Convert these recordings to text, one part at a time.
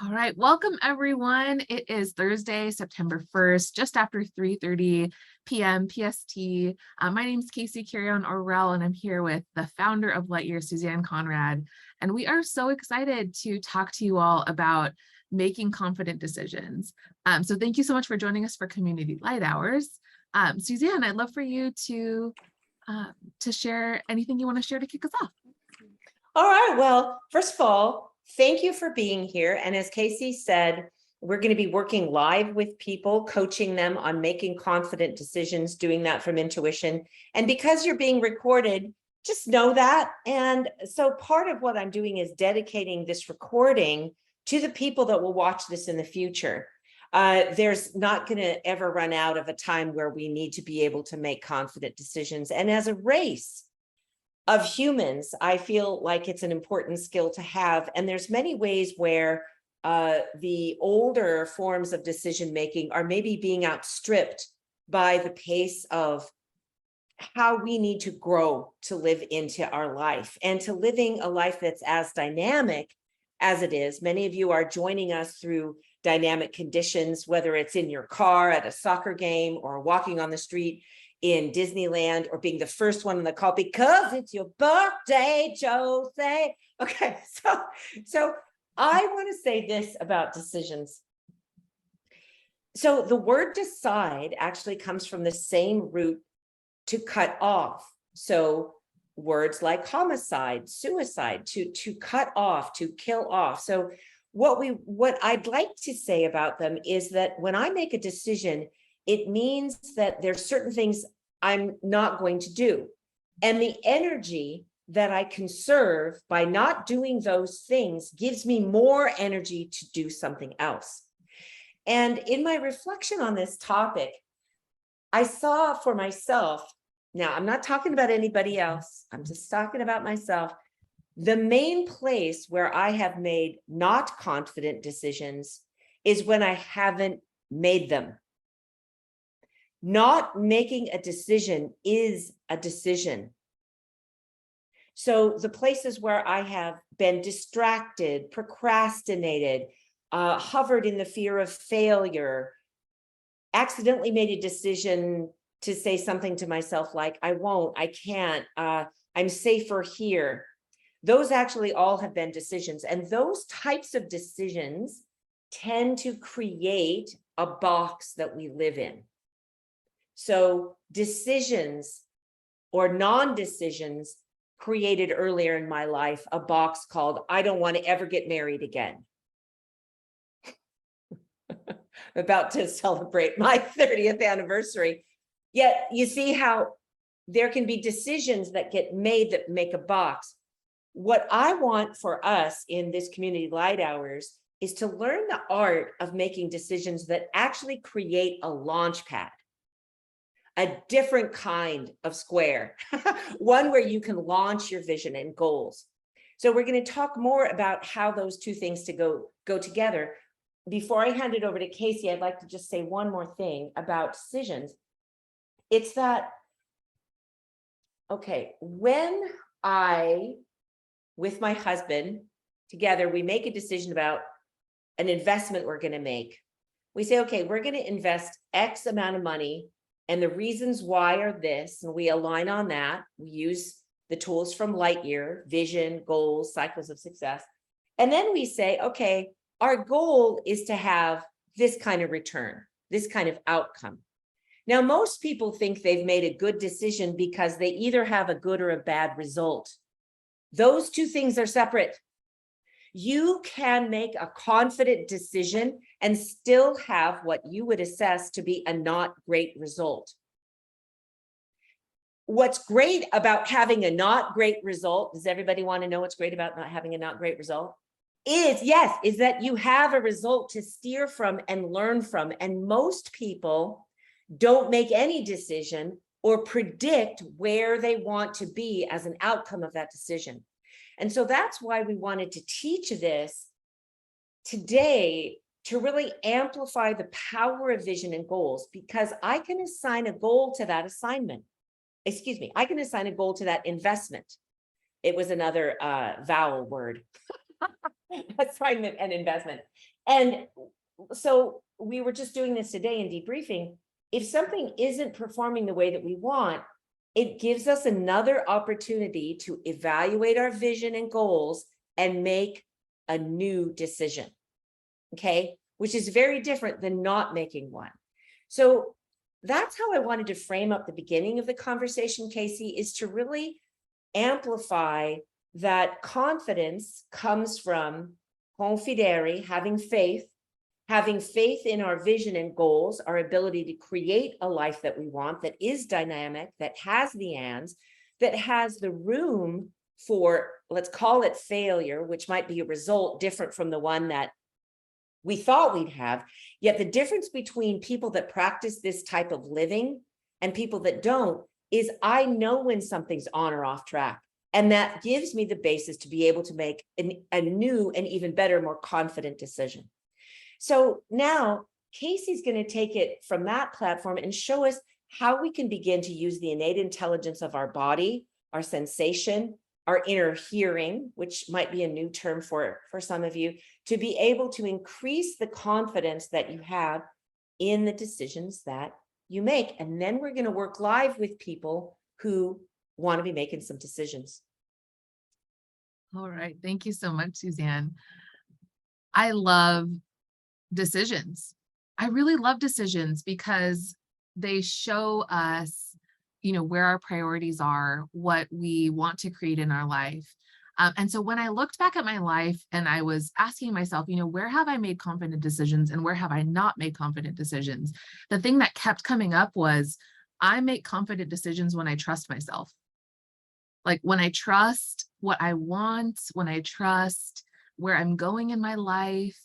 All right, welcome everyone. It is Thursday, September 1st, just after 3:30 p.m. PST. My name is Carrion Orrell, and I'm here with the founder of Lightyear, Susanne Conrad. And we are so excited to talk to you all about making confident decisions. So thank you so much for joining us for Community Lighthours. Susanne, I'd love for you to share anything you want to share to kick us off. All right, well, first of all, thank you for being here. And as Casey said, we're going to be working live with people, coaching them on making confident decisions, doing that from intuition. And because you're being recorded, just know that. And so part of what I'm doing is dedicating this recording to the people that will watch this in the future. There's not going to ever run out of a time where we need to be able to make confident decisions. And as a race of humans, I feel like it's an important skill to have. And there's many ways where the older forms of decision making are maybe being outstripped by the pace of how we need to grow to live into our life and to living a life that's as dynamic as it is. Many of you are joining us through dynamic conditions, whether it's in your car at a soccer game or walking on the street in Disneyland, or being the first one on the call because it's your birthday, Jose. Okay, so I want to say this about decisions. So the word decide actually comes from the same root to cut off. So words like homicide, suicide, to cut off, to kill off. So what I'd like to say about them is that when I make a decision, it means that there's certain things I'm not going to do. And the energy that I conserve by not doing those things gives me more energy to do something else. And in my reflection on this topic, I saw for myself, now I'm not talking about anybody else, I'm just talking about myself, the main place where I have made not confident decisions is when I haven't made them. Not making a decision is a decision. So the places where I have been distracted, procrastinated, hovered in the fear of failure, accidentally made a decision to say something to myself like, I won't, I can't, I'm safer here. Those actually all have been decisions. And those types of decisions tend to create a box that we live in. So decisions or non-decisions created earlier in my life a box called, I don't want to ever get married again. About to celebrate my 30th anniversary. Yet you see how there can be decisions that get made that make a box. What I want for us in this Community Light Hours is to learn the art of making decisions that actually create a launch pad. A different kind of square, one where you can launch your vision and goals. So we're going to talk more about how those two things go together. Before I hand it over to Casey, I'd like to just say one more thing about decisions. It's that, okay, when I, with my husband, together, we make a decision about an investment we're going to make. We say, okay, we're going to invest X amount of money, and the reasons why are this, and we align on that. We use the tools from Lightyear, vision, goals, cycles of success. And then we say, okay, our goal is to have this kind of return, this kind of outcome. Now, most people think they've made a good decision because they either have a good or a bad result. Those two things are separate. You can make a confident decision and still have what you would assess to be a not great result. What's great about having a not great result, does everybody want to know what's great about not having a not great result? Is that you have a result to steer from and learn from. And most people don't make any decision or predict where they want to be as an outcome of that decision. And so that's why we wanted to teach this today, to really amplify the power of vision and goals, because I can assign a goal to that assignment. I can assign a goal to that investment. It was another vowel word. assignment and investment. And so we were just doing this today in debriefing. If something isn't performing the way that we want, it gives us another opportunity to evaluate our vision and goals and make a new decision. Okay, which is very different than not making one. So that's how I wanted to frame up the beginning of the conversation, Casey, is to really amplify that confidence comes from confidere, having faith in our vision and goals, our ability to create a life that we want, that is dynamic, that has the ands, that has the room for, let's call it failure, which might be a result different from the one that we thought we'd have. Yet the difference between people that practice this type of living and people that don't is I know when something's on or off track. And that gives me the basis to be able to make a new and even better, more confident decision. So now Casey's going to take it from that platform and show us how we can begin to use the innate intelligence of our body, our sensation, our inner hearing, which might be a new term for some of you, to be able to increase the confidence that you have in the decisions that you make. And then we're going to work live with people who want to be making some decisions. All right. Thank you so much, Susanne. I love decisions. I really love decisions because they show us, where our priorities are, what we want to create in our life. And so when I looked back at my life and I was asking myself, where have I made confident decisions and where have I not made confident decisions? The thing that kept coming up was I make confident decisions when I trust myself. Like when I trust what I want, when I trust where I'm going in my life,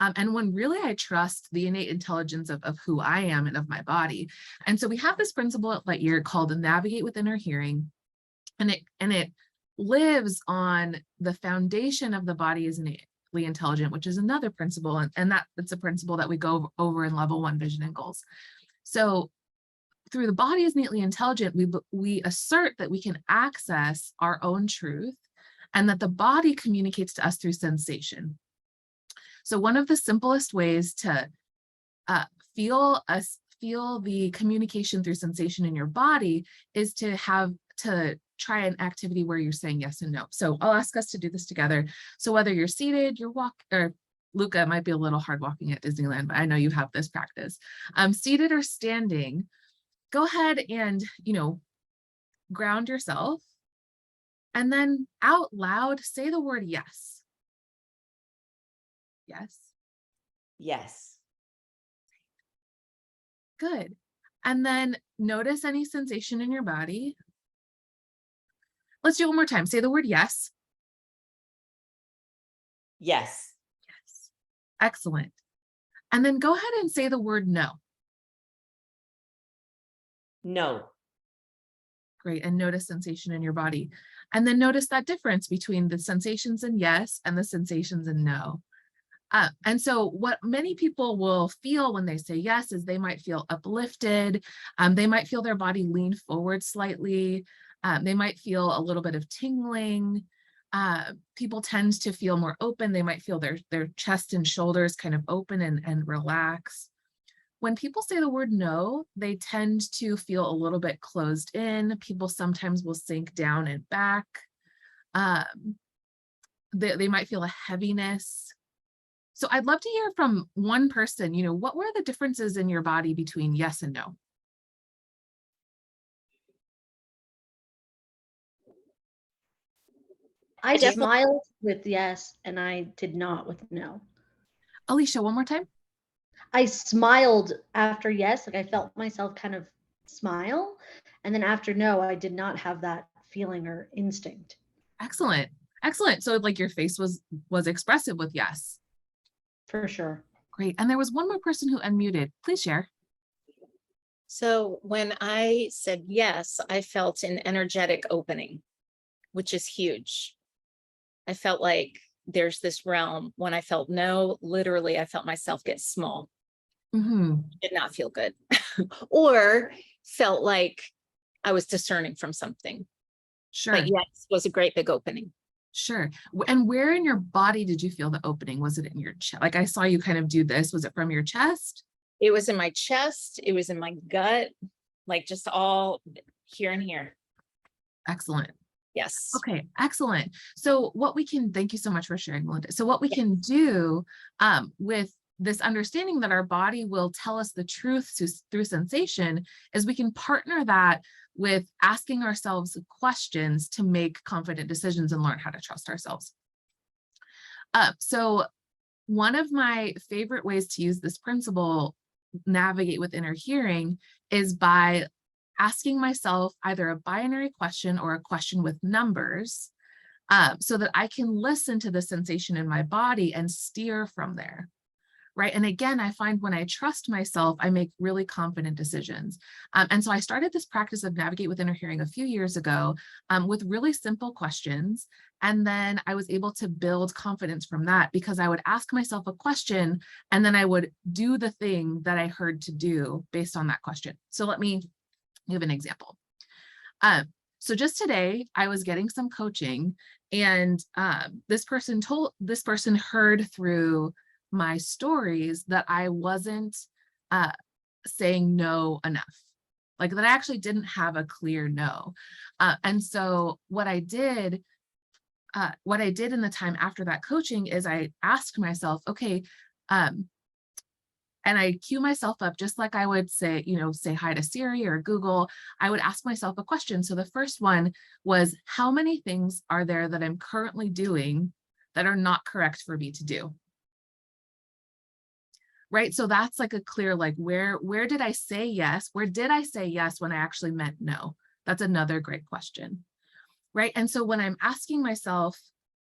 and when really I trust the innate intelligence of who I am and of my body. And so we have this principle at Lightyear called the navigate with inner hearing. And it lives on the foundation of the body is innately intelligent, which is another principle. And that's a principle that we go over in level 1 vision and goals. So through the body is innately intelligent, we assert that we can access our own truth and that the body communicates to us through sensation. So one of the simplest ways to feel the communication through sensation in your body is to try an activity where you're saying yes and no. So I'll ask us to do this together. So whether you're seated, or Luca, it might be a little hard walking at Disneyland, but I know you have this practice. Seated or standing, go ahead and, ground yourself. And then out loud, say the word yes. Yes. Yes. Good. And then notice any sensation in your body. Let's do it one more time. Say the word yes. Yes. Yes. Excellent. And then go ahead and say the word no. No. Great. And notice sensation in your body. And then notice that difference between the sensations in yes and the sensations in no. And so what many people will feel when they say yes is they might feel uplifted. They might feel their body lean forward slightly. They might feel a little bit of tingling. People tend to feel more open. They might feel their chest and shoulders kind of open and relax. When people say the word no, they tend to feel a little bit closed in. People sometimes will sink down and back. They might feel a heaviness. So I'd love to hear from one person, what were the differences in your body between yes and no? I smiled with yes, and I did not with no. Alicia, one more time. I smiled after yes, like I felt myself kind of smile. And then after no, I did not have that feeling or instinct. Excellent. Excellent. So like your face was expressive with yes. For sure. Great. And there was one more person who unmuted. Please share. So when I said yes, I felt an energetic opening, which is huge. I felt like there's this realm. When I felt no, literally, I felt myself get small. Mm-hmm. Did not feel good. Or felt like I was discerning from something. Sure. But yes was a great big opening. Sure. And where in your body did you feel the opening? Was it in your chest? Like I saw you kind of do this. Was it from your chest? It was in my chest. It was in my gut, like just all here and here. Excellent. Yes. Okay, excellent. So what we can, thank you so much for sharing, Melinda. So what we can do with this understanding that our body will tell us the truth through sensation is we can partner that with asking ourselves questions to make confident decisions and learn how to trust ourselves. So one of my favorite ways to use this principle, navigate with inner hearing, is by asking myself either a binary question or a question with numbers so that I can listen to the sensation in my body and steer from there. Right. And again, I find when I trust myself, I make really confident decisions. And so I started this practice of navigate with inner hearing a few years ago with really simple questions. And then I was able to build confidence from that because I would ask myself a question and then I would do the thing that I heard to do based on that question. So let me give an example. So just today, I was getting some coaching and this person heard through my stories that I wasn't saying no enough, like that I actually didn't have a clear no. And so what I did in the time after that coaching is I asked myself, okay, and I cue myself up just like I would say, say hi to Siri or Google. I would ask myself a question. So the first one was, how many things are there that I'm currently doing that are not correct for me to do? Right. So that's like a clear, like, where did I say yes? Where did I say yes when I actually meant no? That's another great question. Right. And so when I'm asking myself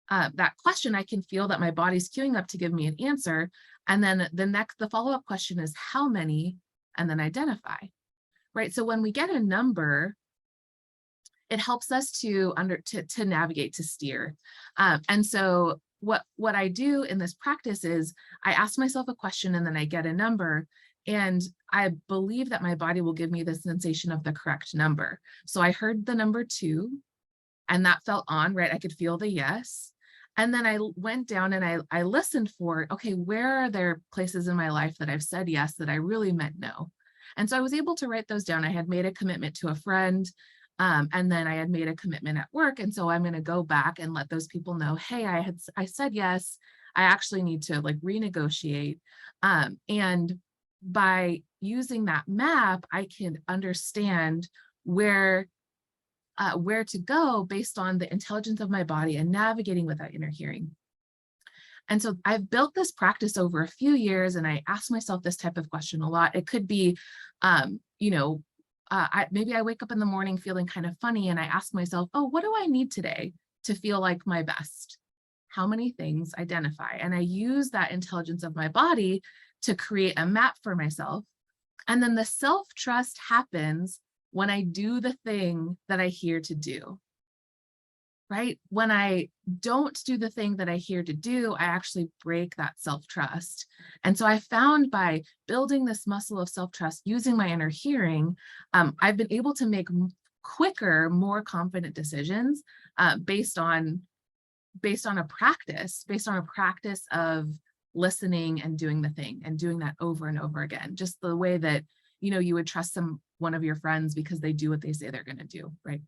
that question, I can feel that my body's queuing up to give me an answer. And then the follow-up question is how many, and then identify. Right. So when we get a number, it helps us to navigate, to steer. And so what I do in this practice is I ask myself a question and then I get a number, and I believe that my body will give me the sensation of the correct number. So I heard the number 2 and that felt on, right? I could feel the yes. And then I went down and I listened for, okay, where are there places in my life that I've said yes that I really meant no? And so I was able to write those down. I had made a commitment to a friend. And then I had made a commitment at work. And so I'm going to go back and let those people know, hey, I said yes, I actually need to like renegotiate. And by using that map, I can understand where to go based on the intelligence of my body and navigating with that inner hearing. And so I've built this practice over a few years, and I ask myself this type of question a lot. It could be, maybe I wake up in the morning feeling kind of funny and I ask myself, oh, what do I need today to feel like my best? How many things? Identify. And I use that intelligence of my body to create a map for myself. And then the self-trust happens when I do the thing that I hear to do. Right? When I don't do the thing that I hear to do, I actually break that self-trust. And so I found by building this muscle of self-trust using my inner hearing, I've been able to make quicker, more confident decisions based on a practice of listening and doing the thing and doing that over and over again, just the way that you would trust one of your friends because they do what they say they're going to do, right?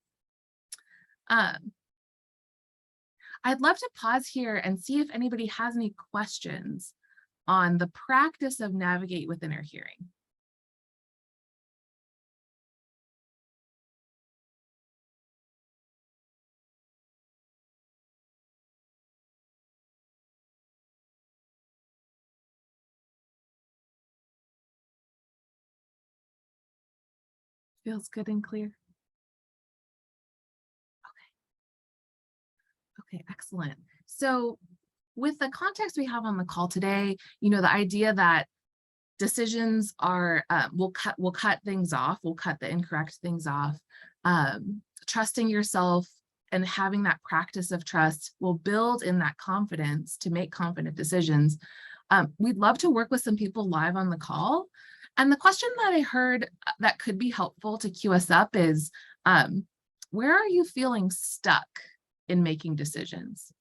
I'd love to pause here and see if anybody has any questions on the practice of navigate with inner hearing. Feels good and clear. Okay, excellent. So with the context we have on the call today, the idea that decisions are, we'll cut things off, we'll cut the incorrect things off. Trusting yourself and having that practice of trust will build in that confidence to make confident decisions. We'd love to work with some people live on the call. And the question that I heard that could be helpful to cue us up is, where are you feeling stuck in making decisions?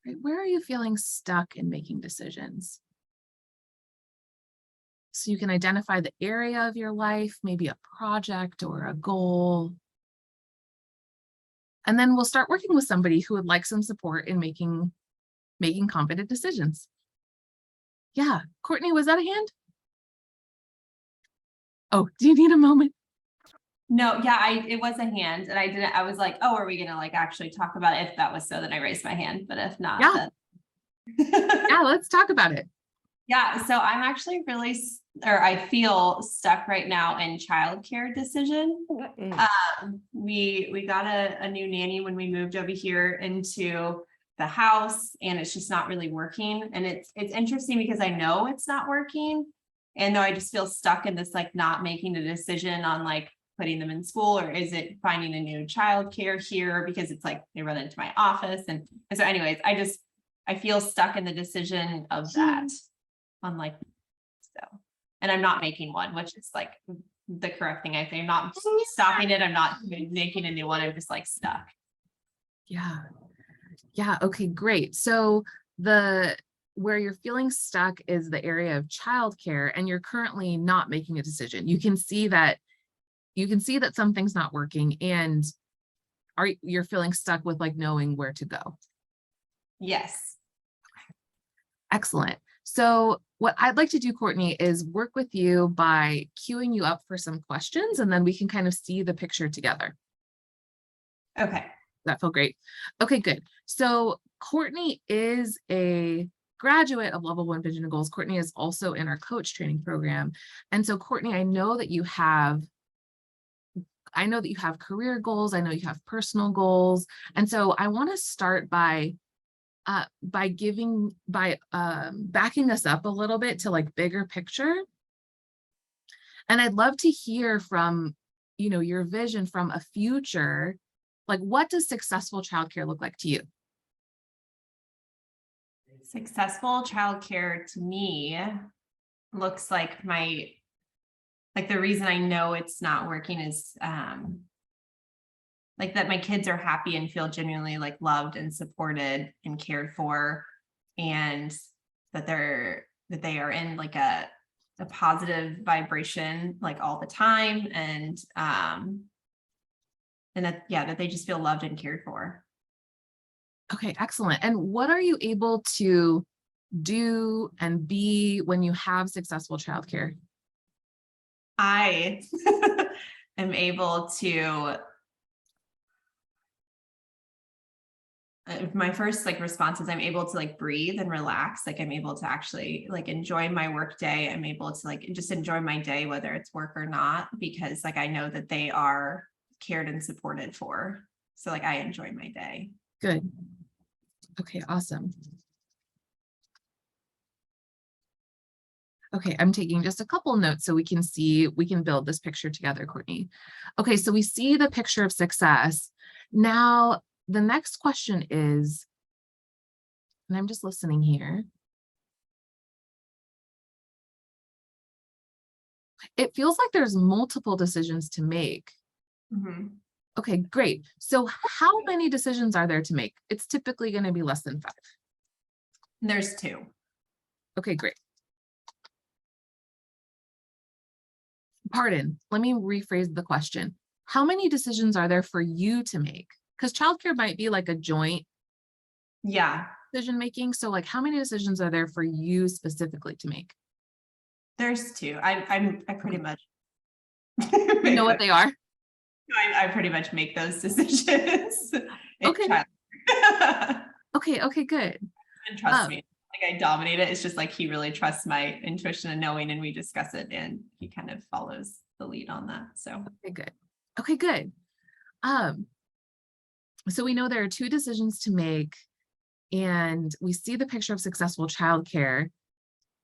Right? Where are you feeling stuck in making decisions? So you can identify the area of your life, maybe a project or a goal. And then we'll start working with somebody who would like some support in making confident decisions. Yeah, Courtney, was that a hand? Oh, do you need a moment? No, yeah, it was a hand and I was like, oh, are we gonna like actually talk about it? If that was so, then I raised my hand, but if not, Yeah. then. Yeah, let's talk about it. Yeah, so I'm actually I feel stuck right now in childcare decision. We got a new nanny when we moved over here into the house, and it's just not really working. And it's interesting because I know it's not working, and though I just feel stuck in this like not making a decision on like putting them in school, or is it finding a new childcare here, because it's like they run into my office, and so anyways, I feel stuck in the decision of that. On like, so, and I'm not making one, which is like the correct thing. I think I'm not stopping it. I'm not making a new one. I'm just like stuck. Yeah. Yeah. Okay, great. So where you're feeling stuck is the area of childcare, and you're currently not making a decision. You can see that something's not working, and you're feeling stuck with like knowing where to go. Yes. Excellent. So what I'd like to do, Courtney, is work with you by queuing you up for some questions, and then we can kind of see the picture together. Okay. That felt great. Okay, good. So Courtney is a graduate of Level 1 Vision and Goals. Courtney is also in our coach training program. And so Courtney, I know that you have career goals. I know you have personal goals. And so I want to start by backing us up a little bit to like bigger picture. And I'd love to hear from, your vision from a future, like what does successful childcare look like to you? Successful childcare to me looks like the reason I know it's not working is like that my kids are happy and feel genuinely like loved and supported and cared for, and that they are in like a positive vibration like all the time, and that they just feel loved and cared for. Okay, excellent. And what are you able to do and be when you have successful childcare? I am able to my first like response is I'm able to like breathe and relax. Like I'm able to actually like enjoy my work day. I'm able to like just enjoy my day, whether it's work or not, because like I know that they are cared and supported for. So like I enjoy my day. Good. Okay, awesome. Okay, I'm taking just a couple notes so we can build this picture together, Courtney. Okay, so we see the picture of success. Now, the next question is, and I'm just listening here. It feels like there's multiple decisions to make. Mm-hmm. Okay, great. So how many decisions are there to make? It's typically going to be less than 5. There's 2. Okay, great. Pardon, let me rephrase the question. How many decisions are there for you to make? Because childcare might be like a joint decision making. So like how many decisions are there for you specifically to make? There's 2. I pretty much You know what they are? I pretty much make those decisions. Okay. Okay, good. And trust me, like I dominate it. It's just like he really trusts my intuition and knowing, and we discuss it, and he kind of follows the lead on that. So Okay, good. So we know there are 2 decisions to make, and we see the picture of successful childcare.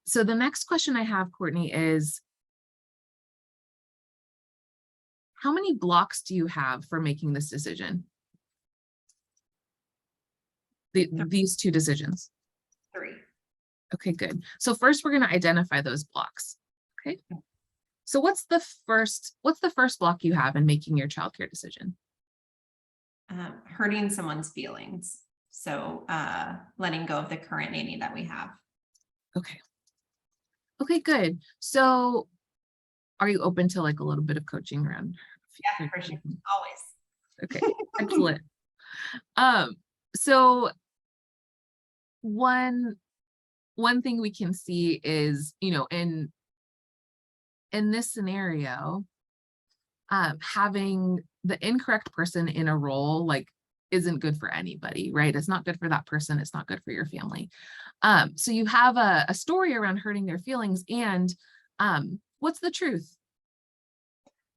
So the next question I have, Courtney, is how many blocks do you have for making this decision? These 2 decisions. 3. Okay, good. So first we're going to identify those blocks. Okay. So what's the first block you have in making your childcare decision? Hurting someone's feelings. So letting go of the current nanny that we have. Okay. Okay, good. So are you open to like a little bit of coaching around? Yeah, for sure. Always. Okay, excellent. So one thing we can see is, you know, in this scenario, having the incorrect person in a role like isn't good for anybody, right? It's not good for that person. It's not good for your family. So you have a story around hurting their feelings, and what's the truth?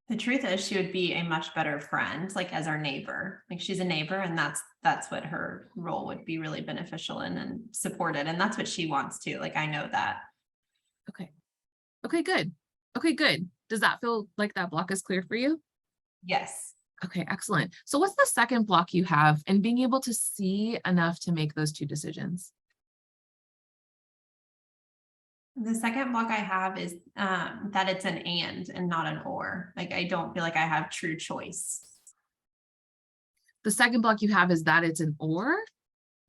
The truth is she would be a much better friend, like as our neighbor. Like she's a neighbor, and that's what her role would be really beneficial in and supported. And that's what she wants to. Like I know that. Okay. Okay, good. Okay, good. Does that feel like that block is clear for you? Yes. Okay, excellent. So what's the second block you have in being able to see enough to make those two decisions? The second block I have is that it's an and not an or. Like I don't feel like I have true choice. The second block you have is that it's an or?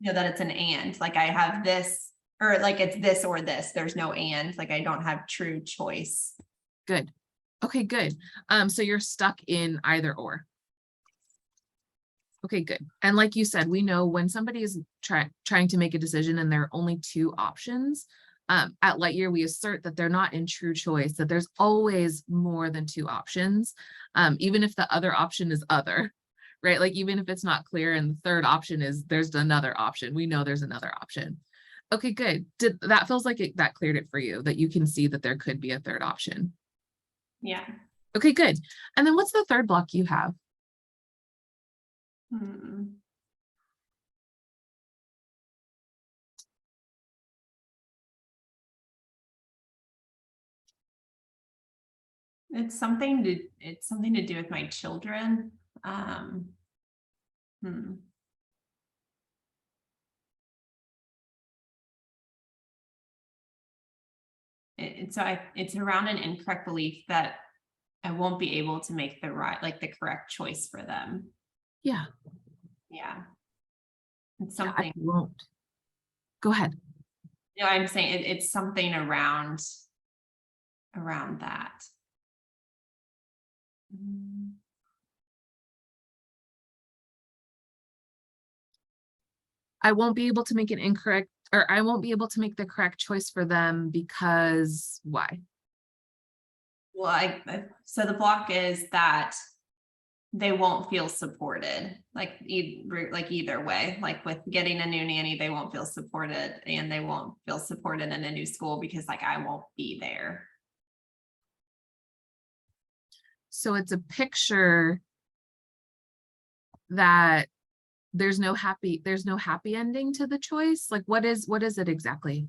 You know, that it's an and. Like I have this, or like it's this or this. There's no and. Like I don't have true choice. Good. Okay, good. So you're stuck in either or. Okay, good. And like you said, we know when somebody is trying to make a decision and there are only two options, at Lightyear, we assert that they're not in true choice, that there's always more than two options, even if the other option is other, right? Like even if it's not clear and the third option is there's another option, we know there's another option. Okay, good. That feels like that cleared it for you, that you can see that there could be a third option. Yeah. Okay, good. And then what's the third block you have? It's something to do with my children. It's around an incorrect belief that I won't be able to make the correct choice for them. Yeah. Yeah. It's Yeah, something. I won't. Go ahead. You know, I'm saying it's something around that. I won't be able to make an incorrect, or I won't be able to make the correct choice for them because why? Well, so the block is that they won't feel supported, like either way. Like with getting a new nanny, they won't feel supported, and they won't feel supported in a new school because like I won't be there. So it's a picture that there's no happy ending to the choice. Like what is it exactly?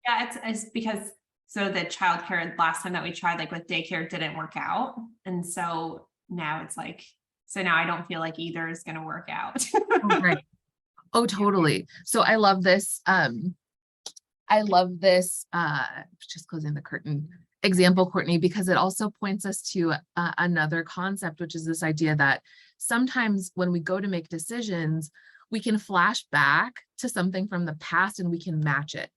Yeah, it's because so the childcare last time that we tried, like with daycare, didn't work out. And so now it's like, so now I don't feel like either is going to work out. Oh, right. Oh, totally. So I love this. Just closing the curtain example, Courtney, because it also points us to another concept, which is this idea that sometimes when we go to make decisions, we can flash back to something from the past and we can match it.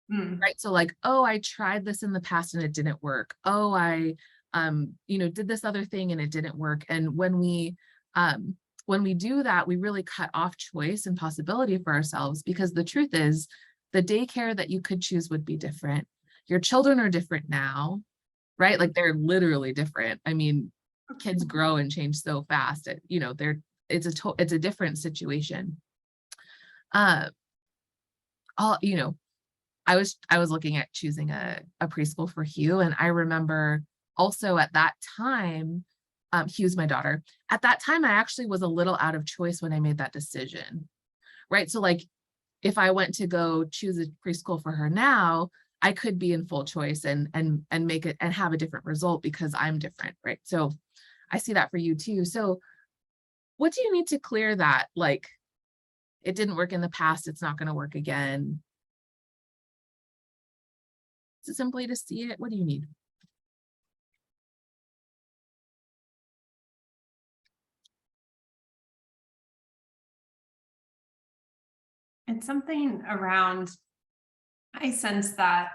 Right. So like, oh, I tried this in the past and it didn't work. Oh, I, did this other thing and it didn't work. And when we do that, we really cut off choice and possibility for ourselves, because the truth is the daycare that you could choose would be different. Your children are different now, right? Like they're literally different. I mean, kids grow and change so fast. It's a different situation. I was looking at choosing a preschool for Hugh, and I remember also at that time, Hugh's my daughter. At that time, I actually was a little out of choice when I made that decision, right? So like, if I went to go choose a preschool for her now, I could be in full choice and make it and have a different result because I'm different, right? So I see that for you too. So what do you need to clear that? Like, it didn't work in the past, it's not going to work again. Is it simply to see it? What do you need? It's something around, I sense that,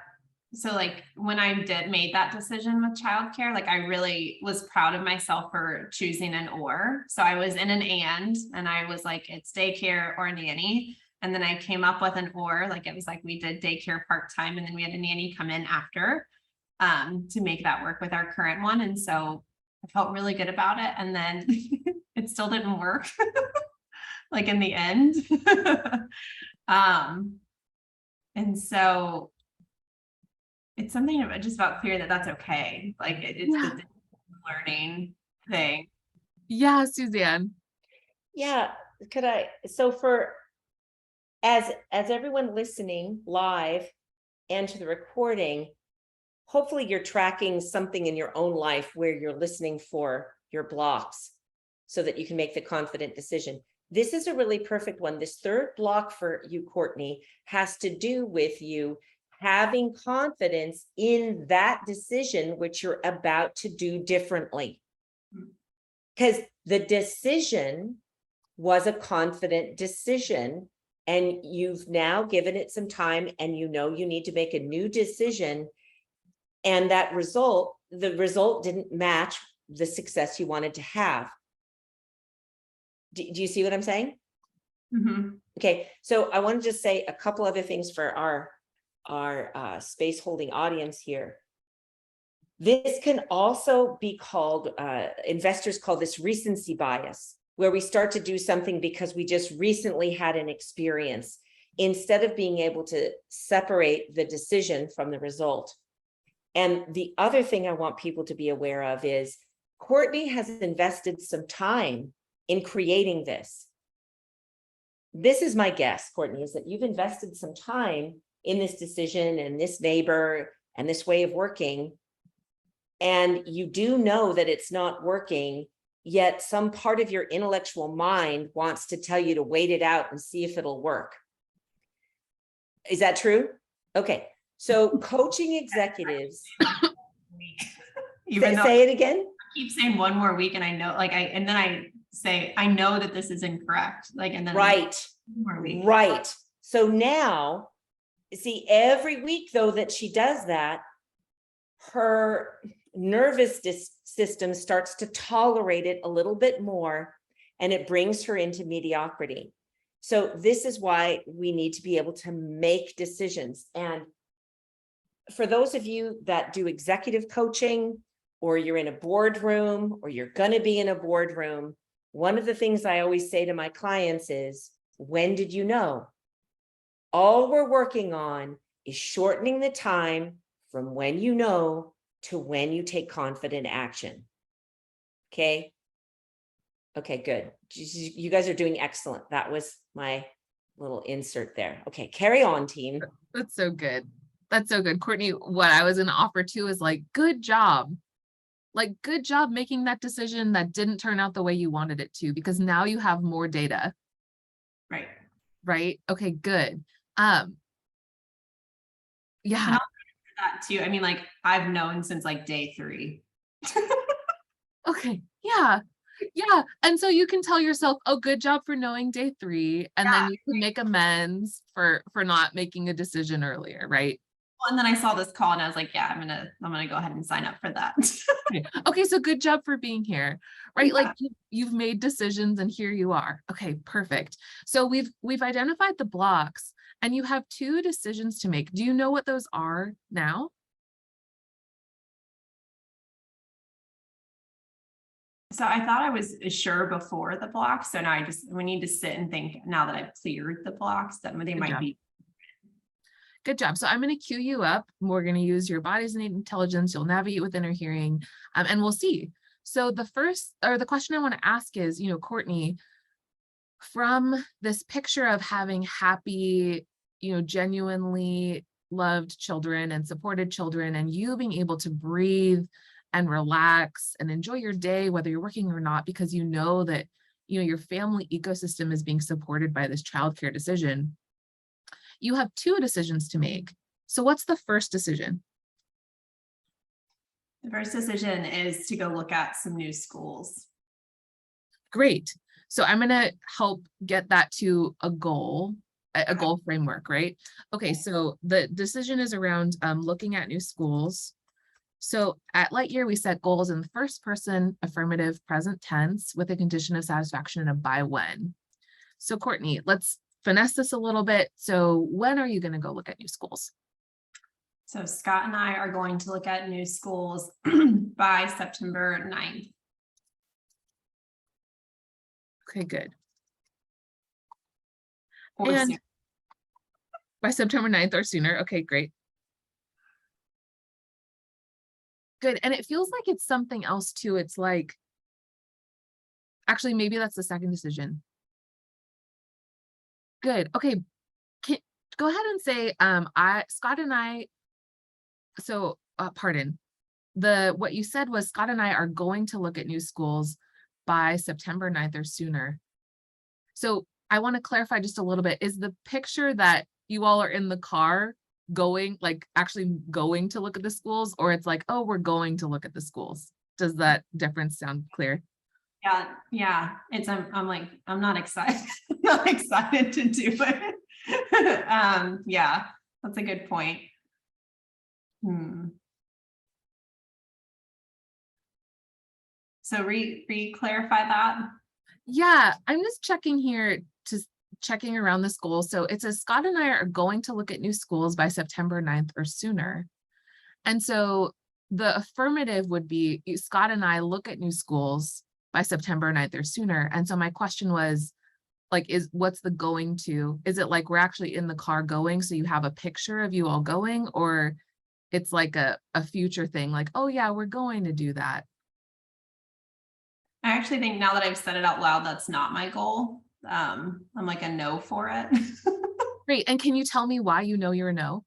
so like when I made that decision with childcare, like I really was proud of myself for choosing an or. So I was in an and I was like, it's daycare or nanny. And then I came up with an or, like it was like we did daycare part-time and then we had a nanny come in after to make that work with our current one. And so I felt really good about it. And then it still didn't work like in the end. And so it's something about just about clear that that's okay. Like it's Yeah. the learning thing. Yeah, Suzanne. Yeah, could I, so for, as everyone listening live and to the recording, hopefully you're tracking something in your own life where you're listening for your blocks so that you can make the confident decision. This is a really perfect one. This third block for you, Courtney, has to do with you having confidence in that decision, which you're about to do differently. Because the decision was a confident decision, and you've now given it some time, and you know you need to make a new decision. And that result, the result didn't match the success you wanted to have. Do you see what I'm saying? Mm-hmm. Okay, so I want to just say a couple other things for our space holding audience here. This can also be called, investors call this recency bias, where we start to do something because we just recently had an experience, instead of being able to separate the decision from the result. And the other thing I want people to be aware of is Courtney has invested some time in creating this. This is my guess, Courtney, is that you've invested some time in this decision and this neighbor and this way of working. And you do know that it's not working, yet some part of your intellectual mind wants to tell you to wait it out and see if it'll work. Is that true? Okay. So coaching executives, Even though say it again. I keep saying one more week, and I know, like and then I say, I know that this is incorrect. Like, and then Right. one more week. Right. So now, see, every week though that she does that, her nervous system starts to tolerate it a little bit more, and it brings her into mediocrity. So this is why we need to be able to make decisions. And for those of you that do executive coaching, or you're in a boardroom, or you're going to be in a boardroom, one of the things I always say to my clients is, when did you know? All we're working on is shortening the time from when you know to when you take confident action. Okay. Okay, good. You guys are doing excellent. That was my little insert there. Okay, carry on, team. That's so good. That's so good. Courtney, what I was going to offer too is like, good job. Like, good job making that decision that didn't turn out the way you wanted it to, because now you have more data. Right. Right. Okay, good. Yeah. That too. I mean, like I've known since like day 3. Okay. Yeah. Yeah. And so you can tell yourself, oh, good job for knowing day 3. And then you can make amends for not making a decision earlier. Right. Well, and then I saw this call and I was like, yeah, I'm gonna go ahead and sign up for that. Okay. So good job for being here. Right. Like you've made decisions and here you are. Okay, perfect. So we've identified the blocks and you have 2 decisions to make. Do you know what those are now? So I thought I was sure before the blocks. So now we need to sit and think, now that I've cleared the blocks, that they might be. Good job. So I'm going to cue you up. We're going to use your body's innate intelligence. You'll navigate with inner hearing, and we'll see. So the question I want to ask is, Courtney, from this picture of having happy, genuinely loved children and supported children, and you being able to breathe and relax and enjoy your day, whether you're working or not, because you know that, your family ecosystem is being supported by this childcare decision. You have 2 decisions to make. So what's the first decision? The first decision is to go look at some new schools. Great. So I'm going to help get that to a goal a goal framework, right? Okay, so the decision is around looking at new schools. So at Lightyear, we set goals in the first person affirmative present tense with a condition of satisfaction and a by when. So Courtney, let's finesse this a little bit. So when are you going to go look at new schools? So Scott and I are going to look at new schools by September 9th. Okay, good. Or And sooner. by September 9th or sooner. Okay, great. Good. And it feels like it's something else too. It's like, actually, maybe that's the second decision. Good. Okay. Go ahead and say, Scott and I, so pardon, what you said was Scott and I are going to look at new schools by September 9th or sooner. So I want to clarify just a little bit. Is the picture that you all are in the car going, like actually going to look at the schools, or it's like, oh, we're going to look at the schools? Does that difference sound clear? Yeah. It's I'm like, I'm not excited. I'm not excited to do it. Yeah, that's a good point. So re-clarify that. Yeah, I'm just checking here, checking around the school. So it says Scott and I are going to look at new schools by September 9th or sooner. And so the affirmative would be Scott and I look at new schools by September 9th or sooner. And so my question was, like, what's the going to? Is it like we're actually in the car going, so you have a picture of you all going, or it's like a future thing, like, oh yeah, we're going to do that? I actually think now that I've said it out loud, that's not my goal. I'm like a no for it. Great. And can you tell me why you know you're a no?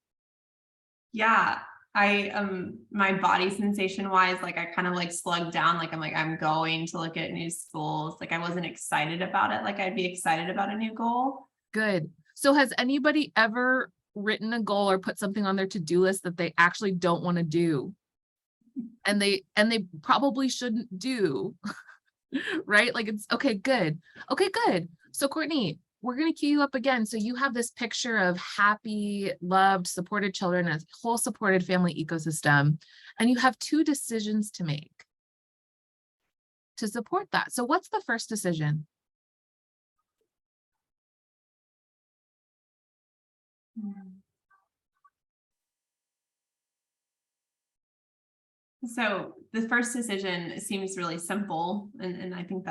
Yeah, my body sensation wise, like I kind of like slugged down, like I'm going to look at new schools. Like I wasn't excited about it. Like I'd be excited about a new goal. Good. So has anybody ever written a goal or put something on their to-do list that they actually don't want to do? And they probably shouldn't do, right? Like it's okay, good. Okay, good. So Courtney, we're going to cue you up again. So you have this picture of happy, loved, supported children, a whole supported family ecosystem, and you have two decisions to make to support that. So what's the first decision? So the first decision seems really simple. And I think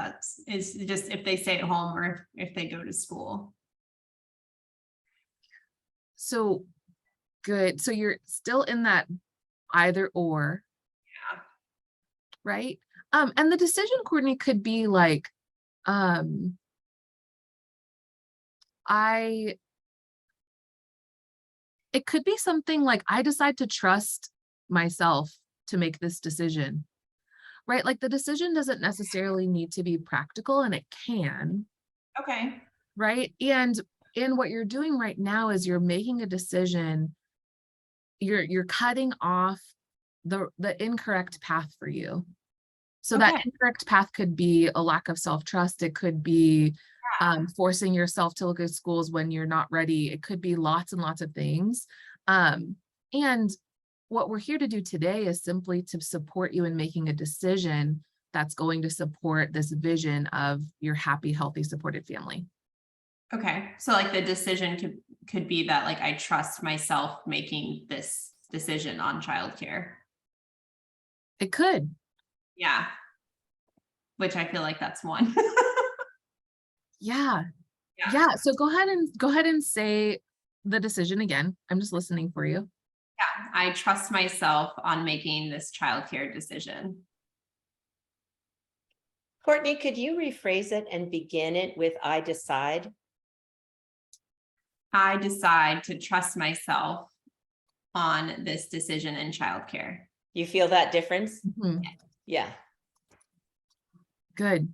is just if they stay at home or if they go to school. So good. So you're still in that either or. Yeah. Right. And the decision, Courtney, could be like, it could be something like, I decide to trust myself to make this decision, right? Like the decision doesn't necessarily need to be practical, and it can. Okay. Right. And what you're doing right now is you're making a decision. You're cutting off the incorrect path for you. So Okay. that incorrect path could be a lack of self-trust. It could be forcing yourself to look at schools when you're not ready. It could be lots and lots of things. And what we're here to do today is simply to support you in making a decision that's going to support this vision of your happy, healthy, supported family. Okay. So like the decision could be that like I trust myself making this decision on childcare. It could. Yeah. Which I feel like that's one. Yeah. So go ahead and say the decision again. I'm just listening for you. Yeah. I trust myself on making this childcare decision. Courtney, could you rephrase it and begin it with I decide? I decide to trust myself on this decision in childcare. You feel that difference? Mm-hmm. Yeah. Good.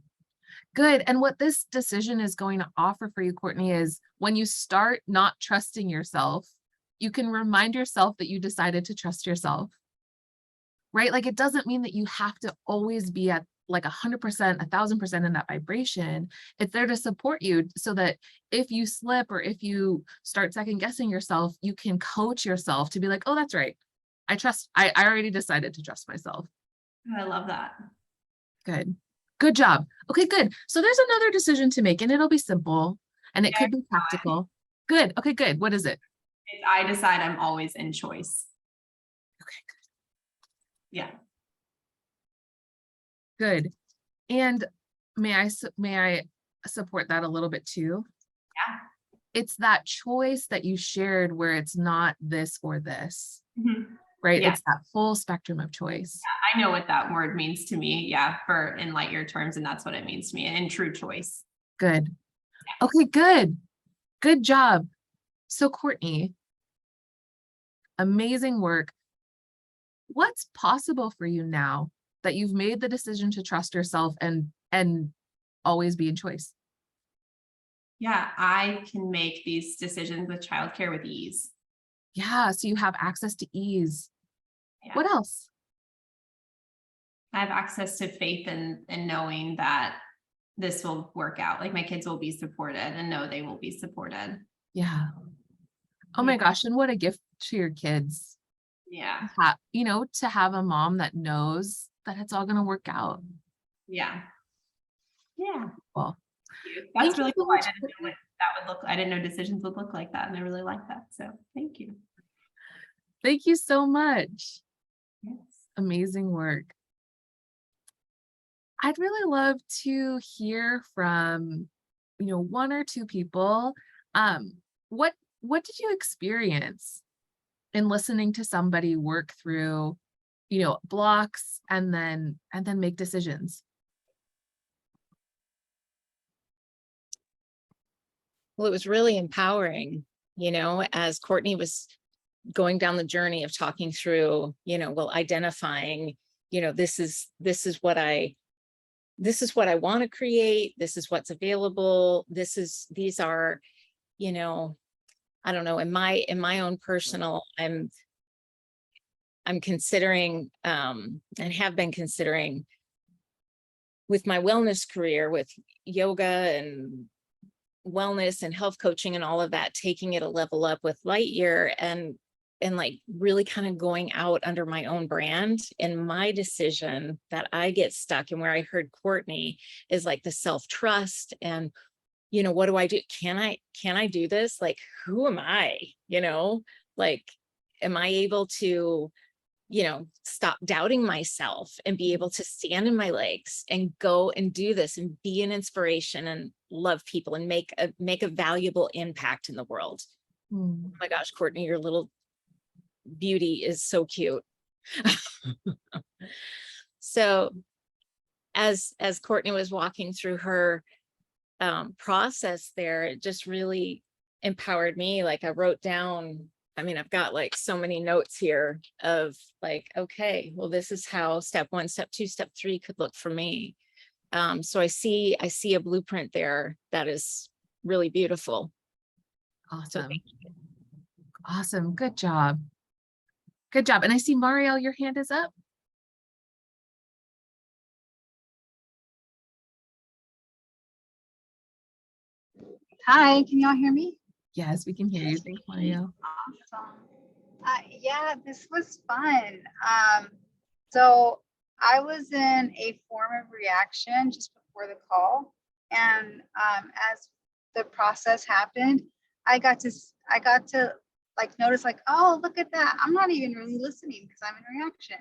And what this decision is going to offer for you, Courtney, is when you start not trusting yourself, you can remind yourself that you decided to trust yourself, right? Like it doesn't mean that you have to always be at like 100%, 1,000% in that vibration. It's there to support you so that if you slip or if you start second guessing yourself, you can coach yourself to be like, oh, that's right. I already decided to trust myself. I love that. Good. Good job. Okay, good. So there's another decision to make and it'll be simple and it could be practical. Good. Okay, good. What is it? I decide I'm always in choice. Okay, Yeah. good. And may I support that a little bit too? Yeah. It's that choice that you shared where it's not this or this, Mhm. right? Yeah. It's that full spectrum of choice. I know what that word means to me. Yeah. For in Lightyear terms. And that's what it means to me in true choice. Good. Okay, good. Good job. So Courtney, amazing work. What's possible for you now that you've made the decision to trust yourself and always be in choice? Yeah. I can make these decisions with childcare with ease. Yeah, so you have access to ease. Yeah. What else? I have access to faith and knowing that this will work out. Like my kids will be supported and know they will be supported. Yeah. Oh my gosh, and what a gift to your kids. Yeah. To have a mom that knows that it's all going to work out. Yeah. Yeah. Well, That's thank you really so cool. I much, didn't know Courtney. what that would look. I didn't know decisions would look like that. And I really like that. So thank you. Thank you so much. Yes. Amazing work. I'd really love to hear from, one or two people. What did you experience in listening to somebody work through, blocks and then make decisions? Well, it was really empowering, as Courtney was going down the journey of talking through, identifying, this is what I want to create. This is what's available. These are, I don't know, in my own personal, I'm considering, and have been considering with my wellness career, with yoga and wellness and health coaching and all of that, taking it a level up with Lightyear and like really kind of going out under my own brand. And my decision that I get stuck and where I heard Courtney is like the self-trust and, what do I do? Can I do this? Like, who am I? Like, am I able to, stop doubting myself and be able to stand in my legs and go and do this and be an inspiration and love people and make a valuable impact in the world. Oh my gosh, Courtney, your little beauty is so cute. So as Courtney was walking through her process there, it just really empowered me. Like I wrote down, I've got like so many notes here of like, okay, well, this is how step 1, step 2, step 3 could look for me. So I see a blueprint there that is really beautiful. Awesome. So awesome. Good job. Good job. And I see Marielle, your hand is up. Hi, can y'all hear me? Yes, we can hear you. Thanks, Marielle. Awesome. Yeah, this was fun. So I was in a form of reaction just before the call. And as the process happened, I got to like notice like, oh, look at that. I'm not even really listening because I'm in reaction.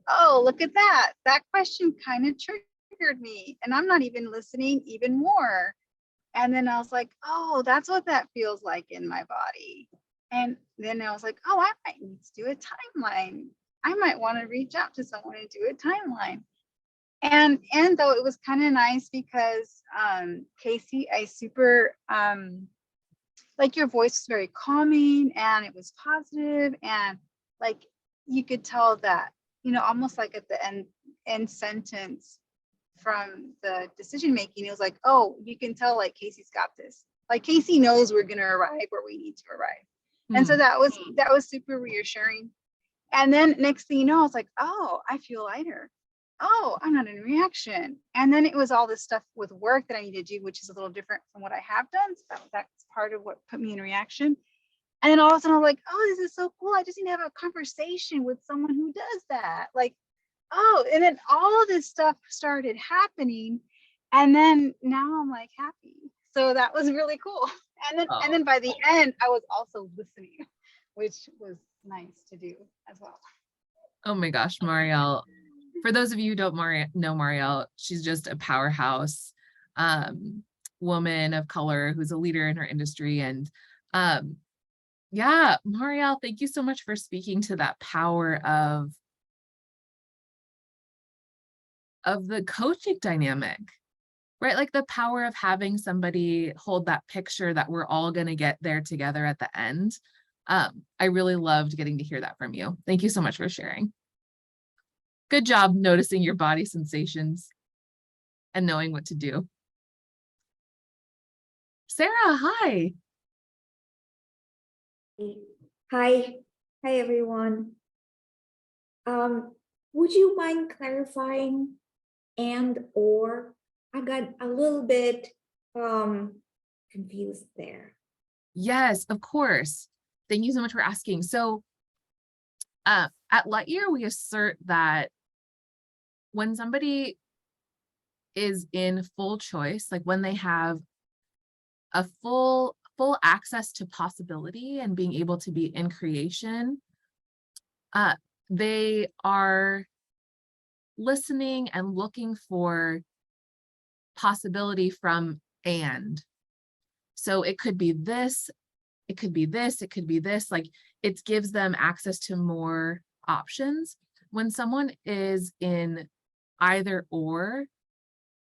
Oh, look at that. That question kind of triggered me and I'm not even listening even more. And then I was like, oh, that's what that feels like in my body. And then I was like, oh, I might need to do a timeline. I might want to reach out to someone and do a timeline. And though it was kind of nice because Casey, I super like your voice was very calming and it was positive and like you could tell that, almost like at the end sentence from the decision making, it was like, oh, you can tell like Casey's got this. Like Casey knows we're gonna arrive where we need to arrive. And so that was super reassuring. And then next thing you know, I was like, oh, I feel lighter. oh, I'm not in reaction. And then it was all this stuff with work that I need to do, which is a little different from what I have done. So that's part of what put me in reaction. And then all of a sudden I'm like, oh, this is so cool. I just need to have a conversation with someone who does that. Like, oh, and then all of this stuff started happening. And then now I'm like happy. So that was really cool. And then by the end, I was also listening, which was nice to do as well. Oh my gosh, Marielle. For those of you who don't know Marielle, she's just a powerhouse woman of color who's a leader in her industry. And yeah, Marielle, thank you so much for speaking to that power of the coaching dynamic, right? Like the power of having somebody hold that picture that we're all going to get there together at the end. I really loved getting to hear that from you. Thank you so much for sharing. Good job noticing your body sensations and knowing what to do. Sarah, hi. Hi, everyone. Would you mind clarifying and or? I got a little bit confused there. Yes, of course. Thank you so much for asking. So at Lightyear, we assert that when somebody is in full choice, like when they have a full access to possibility and being able to be in creation, they are listening and looking for possibility from and. So it could be this, it could be this, it could be this, like it gives them access to more options. When someone is in either or,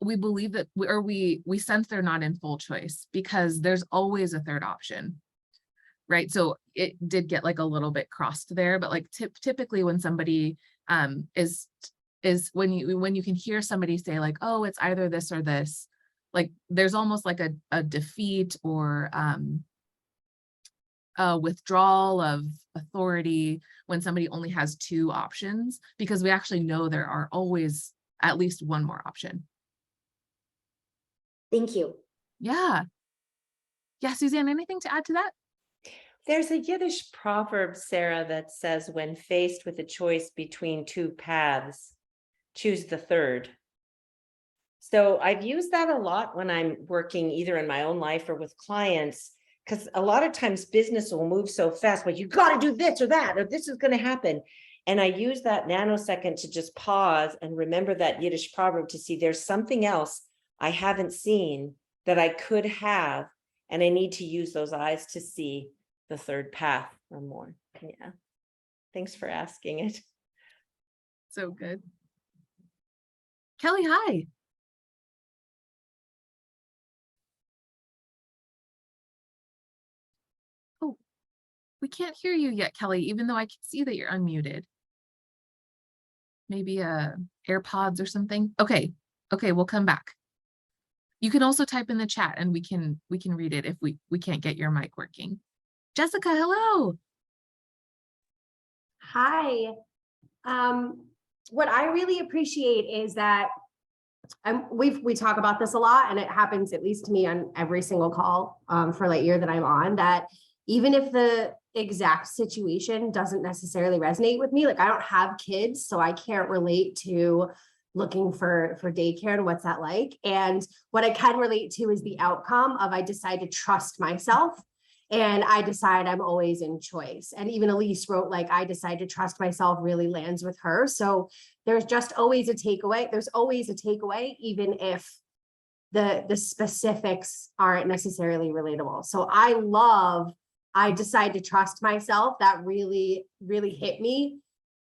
we believe that, we sense they're not in full choice because there's always a third option, right? So it did get like a little bit crossed there, but like typically when somebody is when you can hear somebody say like, oh, it's either this or this, like there's almost like a defeat or a withdrawal of authority when somebody only has two options, because we actually know there are always at least one more option. Thank you. Yeah. Yeah, Suzanne, anything to add to that? There's a Yiddish proverb, Sarah, that says when faced with a choice between two paths, choose the third. So I've used that a lot when I'm working either in my own life or with clients, because a lot of times business will move so fast, but you got to do this or that, or this is going to happen. And I use that nanosecond to just pause and remember that Yiddish proverb to see there's something else I haven't seen that I could have, and I need to use those eyes to see the third path or more. Yeah. Thanks for asking it. So good. Kelly, hi. Oh, we can't hear you yet, Kelly, even though I can see that you're unmuted. Maybe AirPods or something. Okay, we'll come back. You can also type in the chat and we can read it if we can't get your mic working. Jessica, hello. Hi. What I really appreciate is that we talk about this a lot, and it happens at least to me on every single call for Lightyear that I'm on, that even if the exact situation doesn't necessarily resonate with me, like I don't have kids, so I can't relate to looking for daycare and what's that like. And what I can relate to is the outcome of I decide to trust myself. And I decide I'm always in choice. And even Elise wrote, like, I decide to trust myself really lands with her. So there's just always a takeaway. There's always a takeaway, even if the specifics aren't necessarily relatable. So I decide to trust myself. That really, really hit me.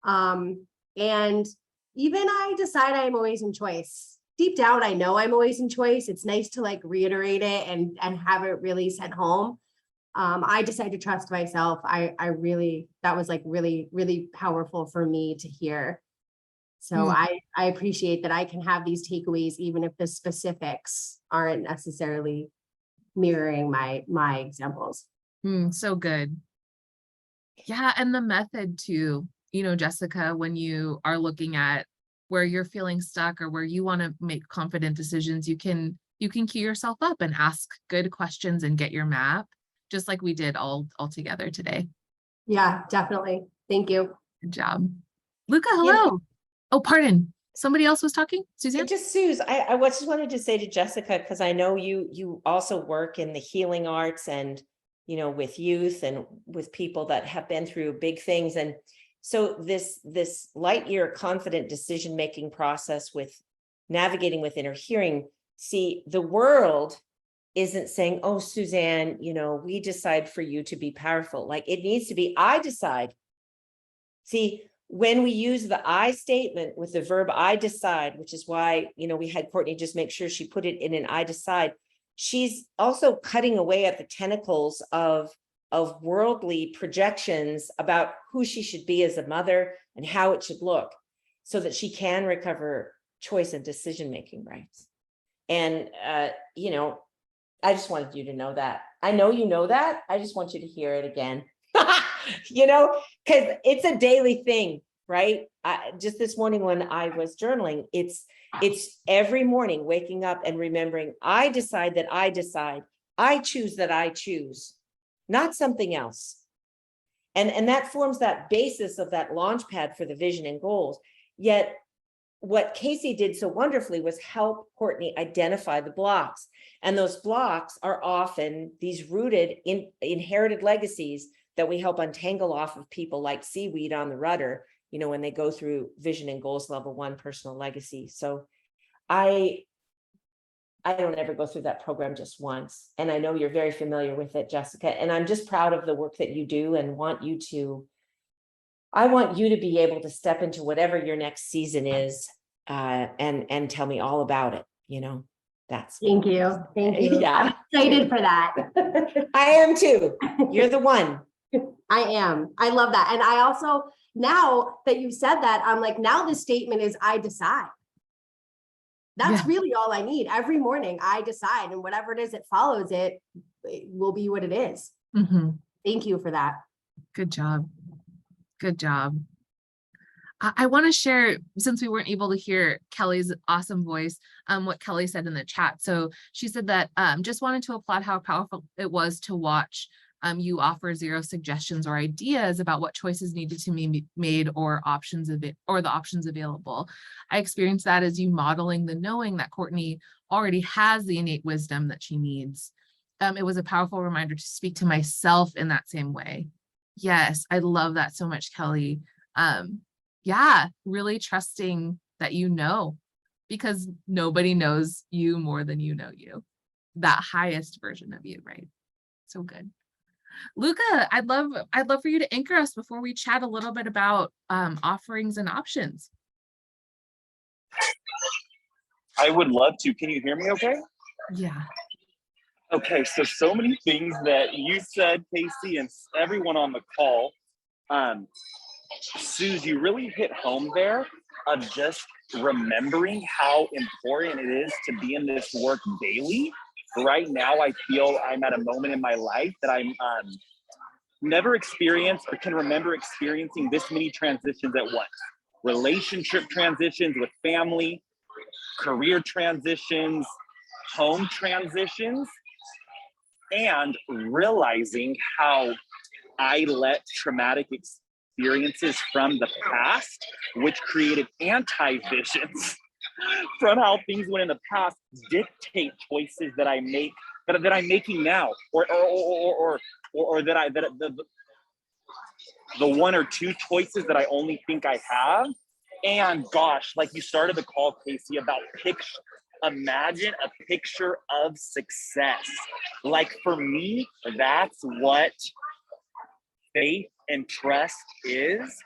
And even I decide I'm always in choice. Deep down, I know I'm always in choice. It's nice to like reiterate it and have it really sent home. I decided to trust myself. That was like really, really powerful for me to hear. So I appreciate that I can have these takeaways, even if the specifics aren't necessarily mirroring my examples. So good. Yeah, and the method too, Jessica, when you are looking at where you're feeling stuck or where you want to make confident decisions, you can key yourself up and ask good questions and get your map, just like we did all together today. Yeah, definitely. Thank you. Good job. Luca, hello. Oh, pardon. Somebody else was talking? Suzanne? Just Suze, I just wanted to say to Jessica, because I know you also work in the healing arts and, you know, with youth and with people that have been through big things. And so this Lightyear confident decision-making process with navigating with inner hearing, see, the world isn't saying, oh, Suzanne, you know, we decide for you to be powerful. Like it needs to be, I decide. See, when we use the I statement with the verb I decide, which is why, you know, we had Courtney just make sure she put it in an I decide, she's also cutting away at the tentacles of worldly projections about who she should be as a mother and how it should look so that she can recover choice and decision-making rights. And, you know, I just wanted you to know that. I know you know that. I just want you to hear it again. You know, because it's a daily thing, right? Just this morning when I was journaling, it's every morning waking up and remembering, I decide that I decide, I choose that I choose, not something else. And that forms that basis of that launch pad for the vision and goals. Yet what Casey did so wonderfully was help Courtney identify the blocks. And those blocks are often these rooted in inherited legacies that we help untangle off of people like seaweed on the rudder, you know, when they go through vision and goals level 1 personal legacy. So I don't ever go through that program just once. And I know you're very familiar with it, Jessica, and I'm just proud of the work that you do and I want you to be able to step into whatever your next season is and tell me all about it, you know. Thank you. Thank you. Yeah. I'm excited for that. I am too. You're the one. I am. I love that. And I also, now that you said that, I'm like, now the statement is I decide. That's really all I need. Every morning I decide, and whatever it is that follows it will be what it is. Mm-hmm. Thank you for that. Good job. Good job. I want to share, since we weren't able to hear Kelly's awesome voice, what Kelly said in the chat. So she said that just wanted to applaud how powerful it was to watch you offer 0 suggestions or ideas about what choices needed to be made or the options available. I experienced that as you modeling the knowing that Courtney already has the innate wisdom that she needs. It was a powerful reminder to speak to myself in that same way. Yes, I love that so much, Kelly. Yeah, really trusting that you know, because nobody knows you more than you know you. That highest version of you, right? So good. Luca, I'd love for you to anchor us before we chat a little bit about offerings and options. I would love to. Can you hear me okay? Yeah. Okay, so many things that you said, Casey, and everyone on the call. Suze, you really hit home there of just remembering how important it is to be in this work daily. Right now, I feel I'm at a moment in my life that I'm never experienced or can remember experiencing this many transitions at once. Relationship transitions with family, career transitions, home transitions, and realizing how I let traumatic experiences from the past, which created anti-visions from how things went in the past, dictate choices that I make, that I'm making now, or that the 1 or 2 choices that I only think I have. And gosh, like you started the call, Casey, about picture. Imagine a picture of success. Like for me, that's what faith and trust is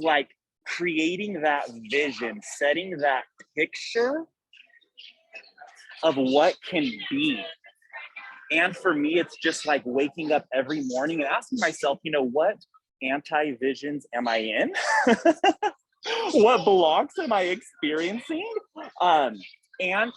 like creating that vision, setting that picture of what can be. And for me, it's just like waking up every morning and asking myself, you know, what anti-visions am I in? What blocks am I experiencing? And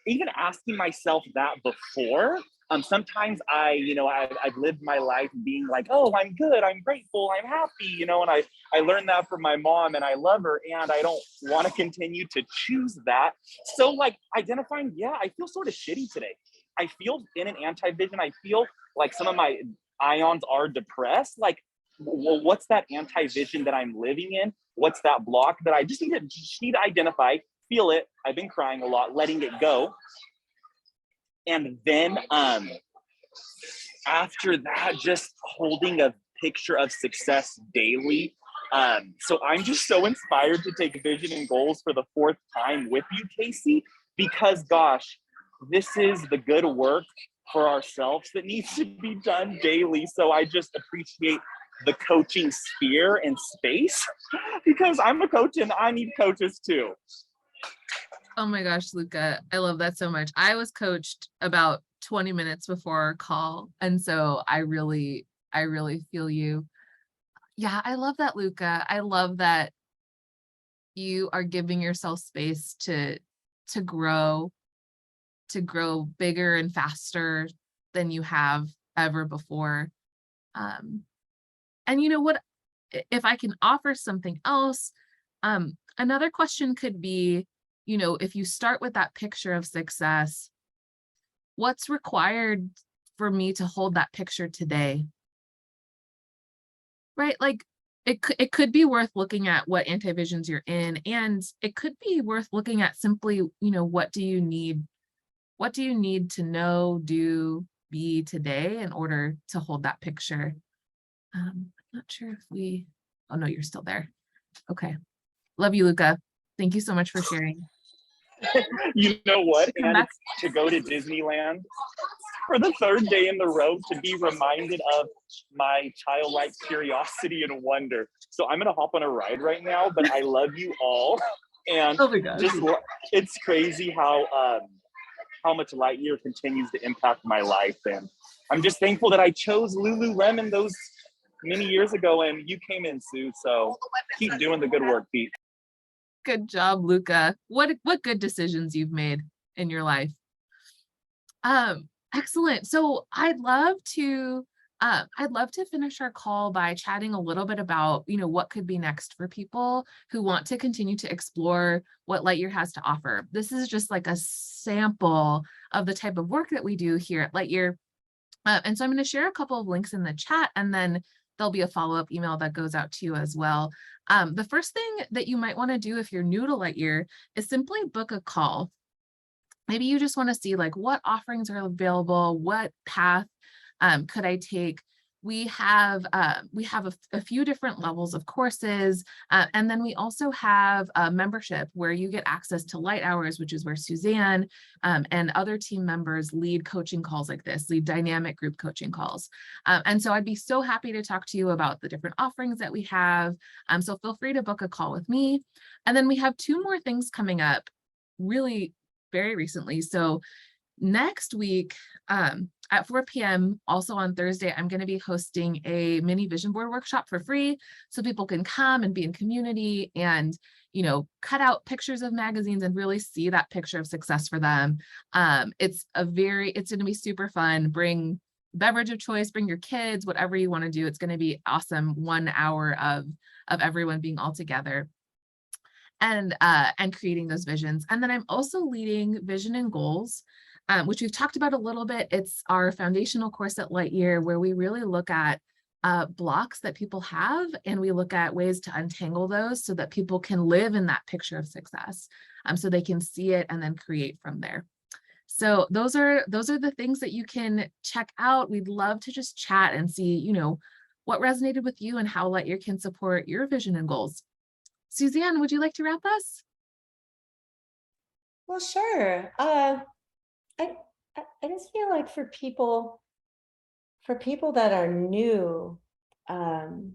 even asking myself that before, sometimes I've lived my life being like, oh, I'm good, I'm grateful, I'm happy, and I learned that from my mom and I love her, and I don't want to continue to choose that. So like identifying, yeah, I feel sort of shitty today. I feel in an anti-vision, I feel like some of my ions are depressed. Like, well, what's that anti-vision that I'm living in? What's that block that I just need to identify, feel it. I've been crying a lot, letting it go. And then after that, just holding a picture of success daily. So I'm just so inspired to take vision and goals for the 4th time with you, Casey, because gosh, this is the good work for ourselves that needs to be done daily. So I just appreciate the coaching sphere and space because I'm a coach and I need coaches too. Oh my gosh, Luca, I love that so much. I was coached about 20 minutes before our call. And so I really feel you. Yeah, I love that, Luca. I love that you are giving yourself space to grow bigger and faster than you have ever before. And you know what, if I can offer something else, another question could be, if you start with that picture of success, what's required for me to hold that picture today? Right? Like it could be worth looking at what anti-visions you're in, and it could be worth looking at simply, what do you need to know, do, be today in order to hold that picture? I'm not sure if oh no, you're still there. Okay. Love you, Luca. Thank you so much for sharing. You know what? And it's to go to Disneyland for the 3rd day in the row to be reminded of my childlike curiosity and wonder. So I'm gonna hop on a ride right now, but I love you all. And oh my gosh, it's crazy how much Lightyear continues to impact my life. And I'm just thankful that I chose Lululemon those many years ago and you came in, Sue. So keep doing the good work, Pete. Good job, Luca. What good decisions you've made in your life. Excellent. So I'd love to finish our call by chatting a little bit about, what could be next for people who want to continue to explore what Lightyear has to offer. This is just like a sample of the type of work that we do here at Lightyear. And so I'm going to share a couple of links in the chat, and then there'll be a follow-up email that goes out to you as well. The first thing that you might want to do if you're new to Lightyear is simply book a call. Maybe you just want to see like what offerings are available, what path could I take. We have a few different levels of courses, and then we also have a membership where you get access to Light Hours, which is where Susanne and other team members lead coaching calls like this, lead dynamic group coaching calls. And so I'd be so happy to talk to you about the different offerings that we have. So feel free to book a call with me. And then we have 2 more things coming up really very recently. So next week, at 4 p.m., also on Thursday, I'm going to be hosting a mini vision board workshop for free so people can come and be in community and, cut out pictures of magazines and really see that picture of success for them. It's going to be super fun. Bring beverage of choice, bring your kids, whatever you want to do. It's going to be awesome. 1 hour of everyone being all together and creating those visions. And then I'm also leading Vision and Goals, which we've talked about a little bit. It's our foundational course at Lightyear where we really look at blocks that people have, and we look at ways to untangle those so that people can live in that picture of success, so they can see it and then create from there. So those are the things that you can check out. We'd love to just chat and see, what resonated with you and how Lightyear can support your vision and goals. Susanne, would you like to wrap us? Well, sure. I just feel like for people that are new, and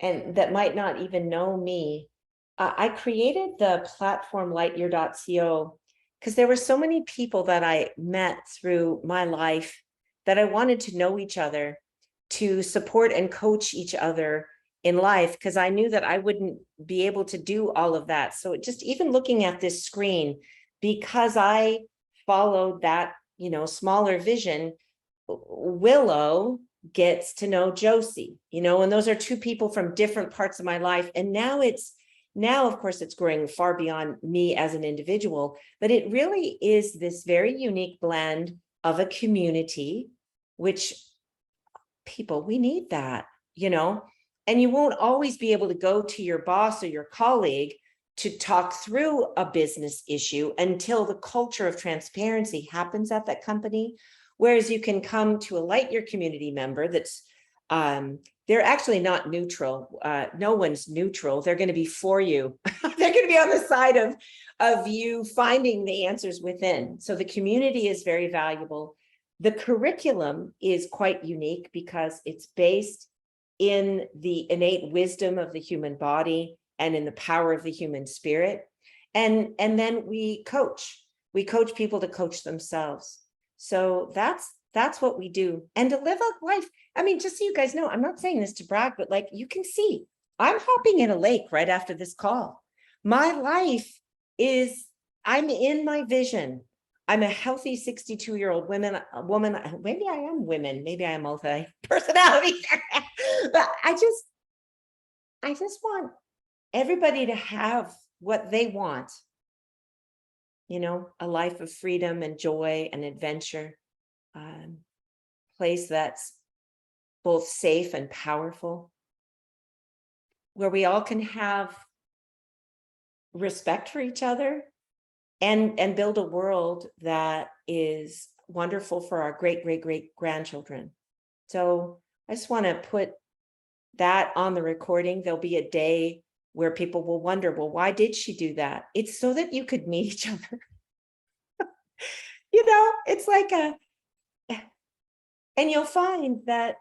that might not even know me, I created the platform lightyear.co because there were so many people that I met through my life that I wanted to know each other, to support and coach each other in life, because I knew that I wouldn't be able to do all of that. So just even looking at this screen, because I followed that, smaller vision, Willow gets to know Josie, and those are two people from different parts of my life. And now, of course, it's growing far beyond me as an individual, but it really is this very unique blend of a community, which people, we need that, and you won't always be able to go to your boss or your colleague to talk through a business issue until the culture of transparency happens at that company. Whereas you can come to a Lightyear community member that's, they're actually not neutral. No one's neutral. They're going to be for you. They're going to be on the side of you finding the answers within. So the community is very valuable. The curriculum is quite unique because it's based in the innate wisdom of the human body and in the power of the human spirit. And then we coach people to coach themselves. So that's what we do. And to live a life, I mean, just so you guys know, I'm not saying this to brag, but like you can see, I'm hopping in a lake right after this call. My life is, I'm in my vision. I'm a healthy 62-year-old woman. Maybe I am women, maybe I am multi-personality. But I just want everybody to have what they want. A life of freedom and joy and adventure, place that's both safe and powerful, where we all can have respect for each other and build a world that is wonderful for our great grandchildren. So I just want to put that on the recording. There'll be a day where people will wonder, well, why did she do that? It's so that you could meet each other. It's like and you'll find that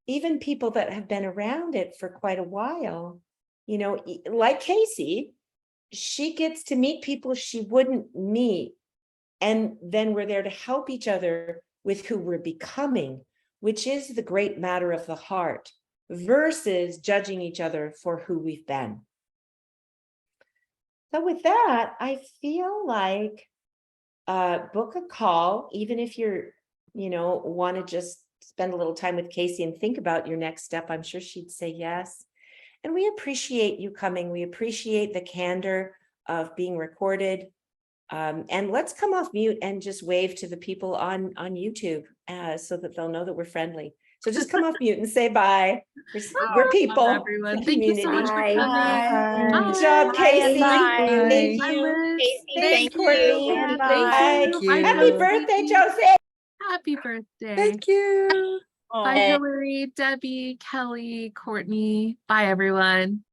even people that have been around it for quite a while, like Casey, she gets to meet people she wouldn't meet. And then we're there to help each other with who we're becoming, which is the great matter of the heart, versus judging each other for who we've been. So with that, I feel like book a call, even if you're, want to just spend a little time with Casey and think about your next step. I'm sure she'd say yes. And we appreciate you coming. We appreciate the candor of being recorded. And let's come off mute and just wave to the people on YouTube so that they'll know that we're friendly. So just come off mute and say bye. We're people. Everyone. Thank you so much for Bye. coming. Bye. Good job, Casey. Bye. Thank Bye, you. Liz. Casey, Thanks, thank Courtney. you. And Bye. thank you. Bye, Happy Josie. birthday, Josie. Happy birthday. Thank you. Bye, Hillary, Debbie, Kelly, Courtney. Bye, everyone.